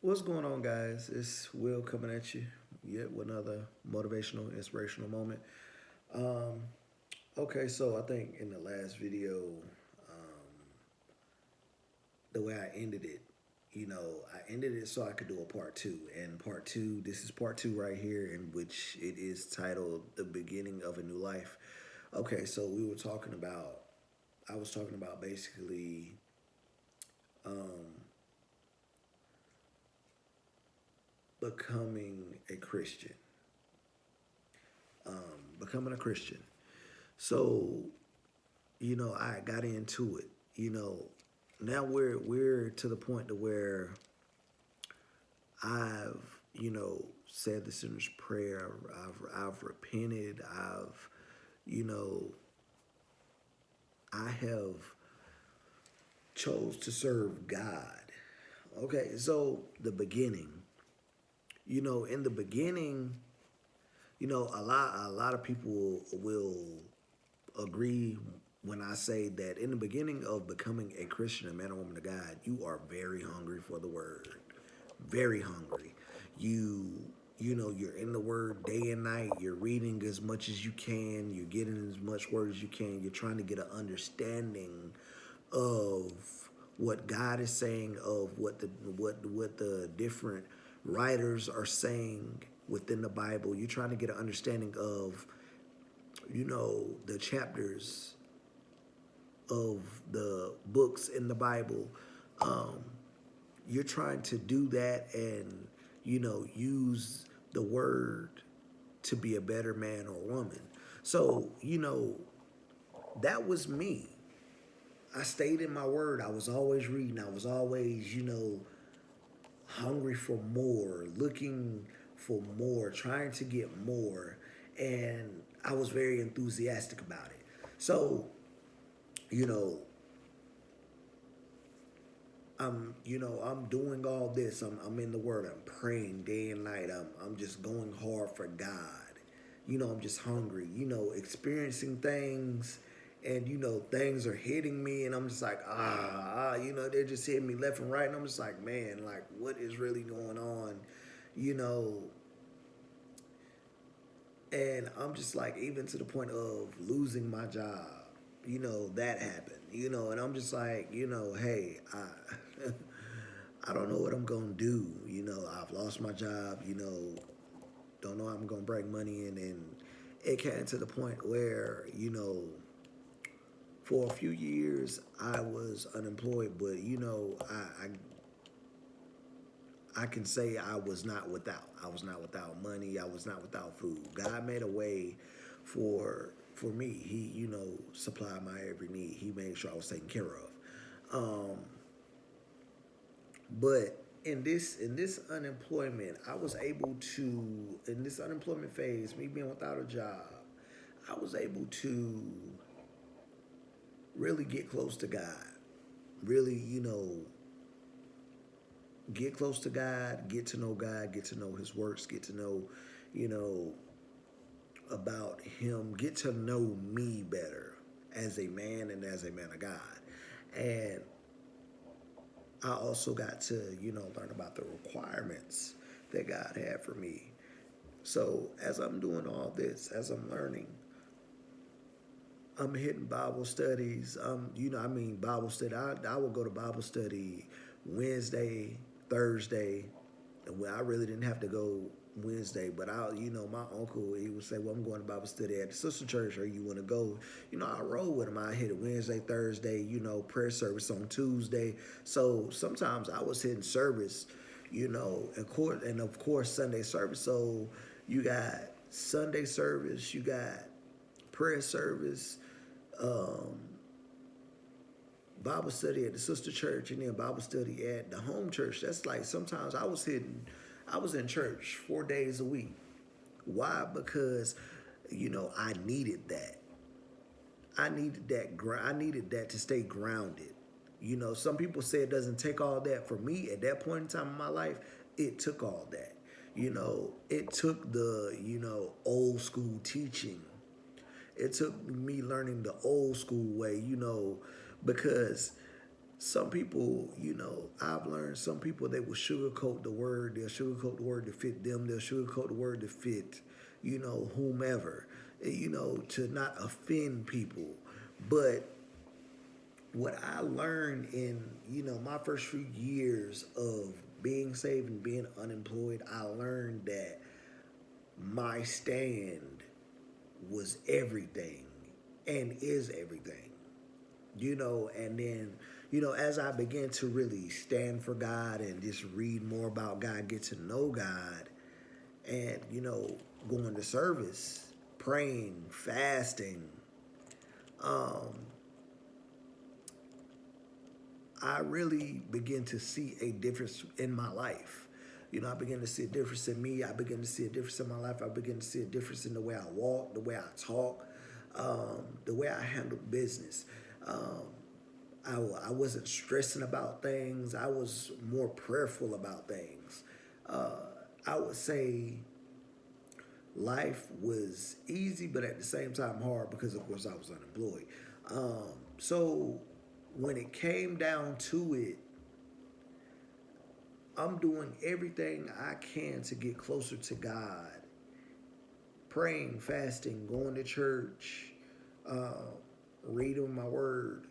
What's going on, guys? It's Will coming at you yet with another motivational, inspirational moment. Um, okay, so I think in the last video, the way I ended it, I ended it so I could do a part two. And part two, this is part two right here, in which it is titled The Beginning of a New Life. Okay, so I was talking about basically um, becoming a Christian. Becoming a Christian. So, I got into it. Now we're to the point to where I've, said the sinner's prayer. I've repented. You know, I have chose to serve God. Okay, so the beginning. In the beginning, a lot of people will agree when I say that in the beginning of becoming a Christian, a man or woman of God, you are very hungry for the word. Very hungry. You you're in the word day and night. You're reading as much as you can. You're getting as much word as you can. You're trying to get an understanding of what God is saying, of what the different writers are saying within the Bible. You're trying to get an understanding of the chapters of the books in the Bible. Um, you're trying to do that and use the word to be a better man or woman. So that was me. I stayed in my word. I was always reading. I was always hungry for more, looking for more, trying to get more, and I was very enthusiastic about it. So you know I'm doing all this. I'm in the Word. I'm praying day and night. I'm just going hard for God. I'm just hungry. Experiencing things, and things are hitting me, and I'm just like they're just hitting me left and right, and I'm just like, man, like what is really going on, you know, and I'm just like, even to the point of losing my job. That happened. And I'm just like, hey, I don't know what I'm gonna do. I've lost my job. Don't know how I'm gonna bring money in, and it came to the point where for a few years I was unemployed, but I can say I was not without. I was not without money. I was not without food. God made a way for me. He supplied my every need. He made sure I was taken care of. Um, But in this unemployment, I was able to, in this unemployment phase, me being without a job, I was able to really get close to God. Really, get close to God, get to know His works, get to know, you know, about Him, get to know me better as a man and as a man of God. And I also got to, learn about the requirements that God had for me. So as I'm doing all this, as I'm learning, I'm hitting Bible studies. Bible study. I would go to Bible study Wednesday, Thursday. Well, I really didn't have to go Wednesday, but my uncle, he would say, "Well, I'm going to Bible study at the sister church. Or you want to go?" I roll with him. I hit it Wednesday, Thursday. Prayer service on Tuesday. So sometimes I was hitting service, and of course Sunday service. So you got Sunday service, you got prayer service, um, Bible study at the sister church, and then Bible study at the home church. That's like sometimes I was in church 4 days a week. Why? Because I needed that. I needed that. I needed that to stay grounded. Some people say it doesn't take all that. For me, at that point in time in my life, it took all that. It took the old school teaching. It took me learning the old school way, because some people, I've learned some people, they will sugarcoat the word. They'll sugarcoat the word to fit them. They'll sugarcoat the word to fit, whomever, to not offend people. But what I learned in, my first few years of being saved and being unemployed, I learned that my stand was everything and is everything. And then, as I began to really stand for God and just read more about God, get to know God, and, going to service, praying, fasting, um, I really begin to see a difference in my life. I begin to see a difference in me. I begin to see a difference in my life. I begin to see a difference in the way I walk, the way I talk, the way I handle business. Um, I wasn't stressing about things. I was more prayerful about things. I would say life was easy, but at the same time hard because, of course, I was unemployed. So when it came down to it, I'm doing everything I can to get closer to God, praying, fasting, going to church, uh, reading my word.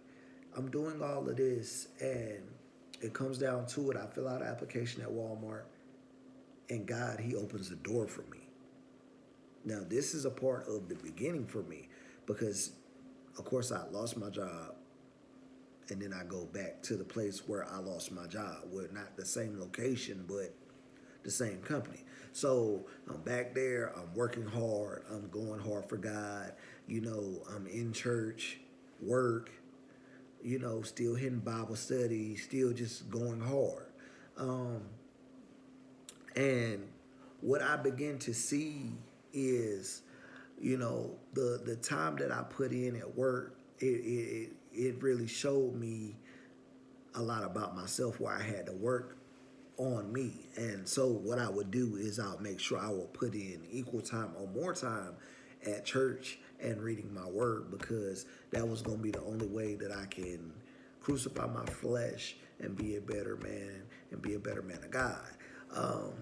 I'm doing all of this, and it comes down to it. I fill out an application at Walmart, and God, He opens the door for me. Now, this is a part of the beginning for me because, of course, I lost my job, and then I go back to the place where I lost my job. We're not the same location, but the same company. So I'm back there. I'm working hard. I'm going hard for God. I'm in church, work, still hitting Bible study, still just going hard. Um, and what I begin to see is, the time that I put in at work, it really showed me a lot about myself where I had to work on me. And so what I would do is I'll make sure I will put in equal time or more time at church and reading my word because that was going to be the only way that I can crucify my flesh and be a better man and be a better man of God. Um,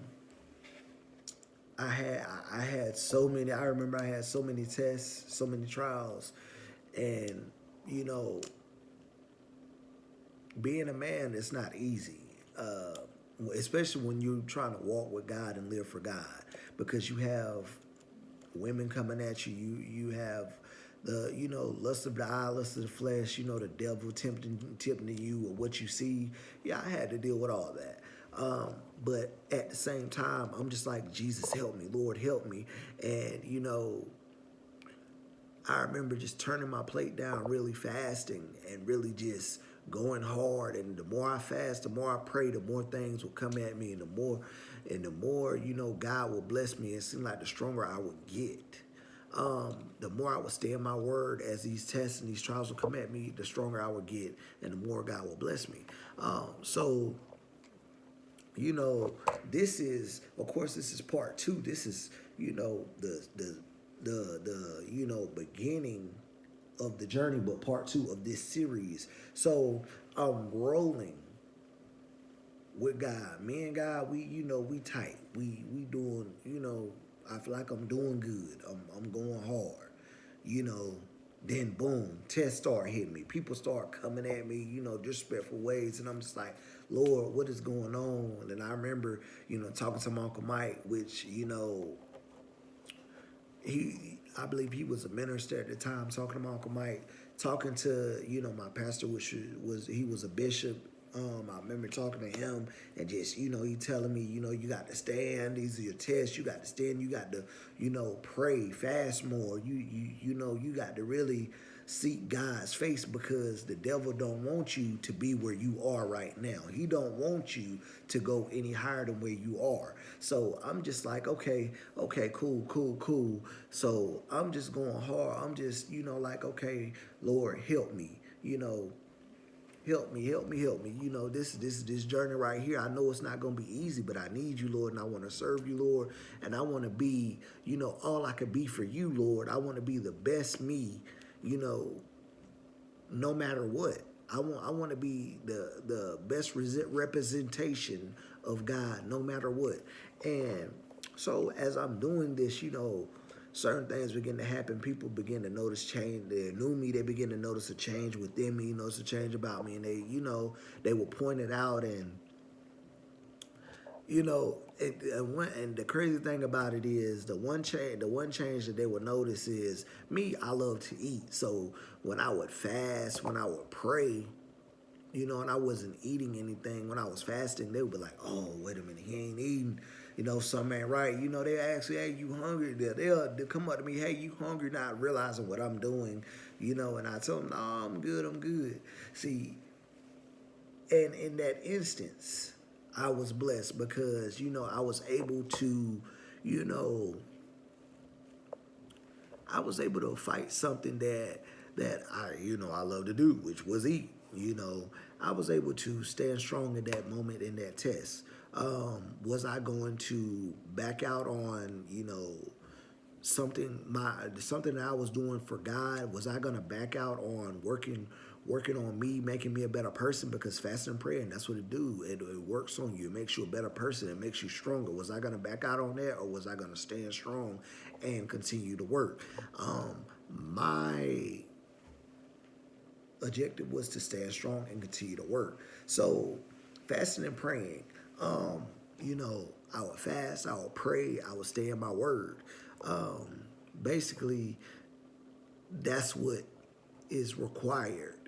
I had so many. I remember I had so many tests, so many trials, and you know, being a man is not easy, especially when you're trying to walk with God and live for God, because you have women coming at you. You have the lust of the eye, lust of the flesh. The devil tempting you with what you see. Yeah, I had to deal with all that. But at the same time, I'm just like, Jesus, help me, Lord, help me. And I remember just turning my plate down, really fasting, and really just going hard. And the more I fast, the more I pray, the more things will come at me, and the more God will bless me. It seemed like the stronger I would get. The more I would stay in my word as these tests and these trials will come at me, the stronger I would get, and the more God will bless me. So this is, of course, this is part two. This is, the beginning of the journey, but part two of this series. So I'm rolling with God. Me and God, we tight. We doing, I feel like I'm doing good. I'm going hard. You know, then boom, tests start hitting me. People start coming at me, disrespectful ways, and I'm just like, Lord, what is going on? And I remember, talking to my Uncle Mike, which, I believe he was a minister at the time, talking to my Uncle Mike, talking to, my pastor, which he was a bishop. I remember talking to him and just, he telling me, you got to stand. These are your tests. You got to stand. You got to, pray, fast more. You got to really seek God's face because the devil don't want you to be where you are right now. He don't want you to go any higher than where you are. So I'm just like, okay, cool. So I'm just going hard. I'm just, like, okay, Lord, help me, help me. This journey right here. I know it's not gonna be easy, but I need you, Lord, and I want to serve you, Lord, and I want to be, all I could be for you, Lord. I want to be the best me, no matter what. I want to be the best representation of God, no matter what. And so as I'm doing this, certain things begin to happen. People begin to notice change. They knew me. They begin to notice a change within me, notice a change about me, and they will point it out. And and the crazy thing about it is the one change that they would notice is me. I love to eat, so when I would fast, when I would pray, and I wasn't eating anything when I was fasting, they would be like, "Oh, wait a minute, he ain't eating, something ain't right." They ask, "Hey, you hungry?" They'll come up to me, "Hey, you hungry?" Not realizing what I'm doing, and I tell them, "No, I'm good, I'm good." See, and in that instance, I was blessed because I was able to, you know, I was able to fight something that I love to do, which was eat. I was able to stand strong in that moment in that test. Was I going to back out on something that I was doing for God? Was I gonna back out on working on me, making me a better person? Because fasting and praying, that's what it do. It works on you. It makes you a better person. It makes you stronger. Was I gonna back out on that, or was I gonna stand strong and continue to work? My objective was to stand strong and continue to work. So fasting and praying, I would fast, I would pray, I would stay in my word. Basically, that's what is required.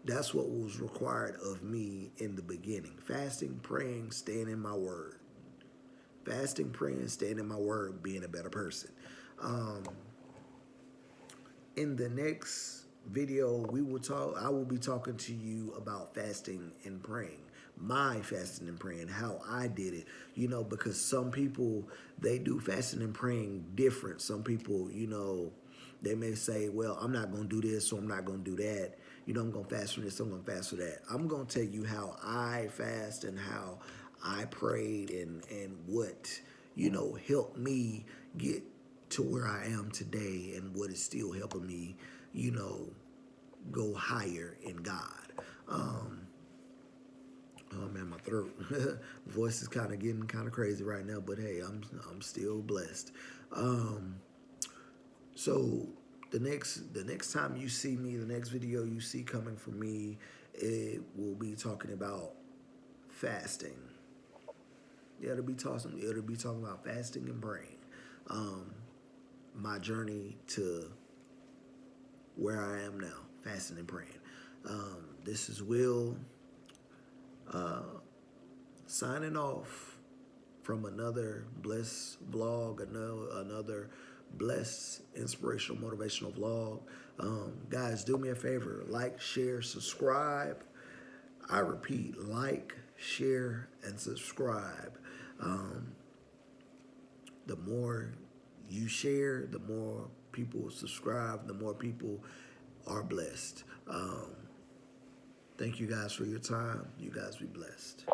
That's what was required of me in the beginning. Fasting, praying, staying in my word. Fasting, praying, staying in my word, being a better person. Um, in the next video, I will be talking to you about fasting and praying. My fasting and praying, how I did it. Because some people, they do fasting and praying different. Some people, they may say, well, I'm not going to do this, so I'm not going to do that. I'm going to fast for this, I'm going to fast for that. I'm going to tell you how I fast and how I prayed and what, helped me get to where I am today and what is still helping me, you know, go higher in God. Oh man, my throat, voice is kind of getting kind of crazy right now, but hey, I'm still blessed. Um, so the next time you see me, the next video you see coming from me, it will be talking about fasting. Yeah, it'll be talking about fasting and praying. Um, my journey to where I am now, fasting and praying. This is Will signing off from another blessed vlog, another blessed inspirational motivational vlog. Guys, do me a favor, like, share, subscribe. I repeat, like, share, and subscribe. Um, the more you share, the more people subscribe, the more people are blessed. Thank you guys for your time. You guys be blessed.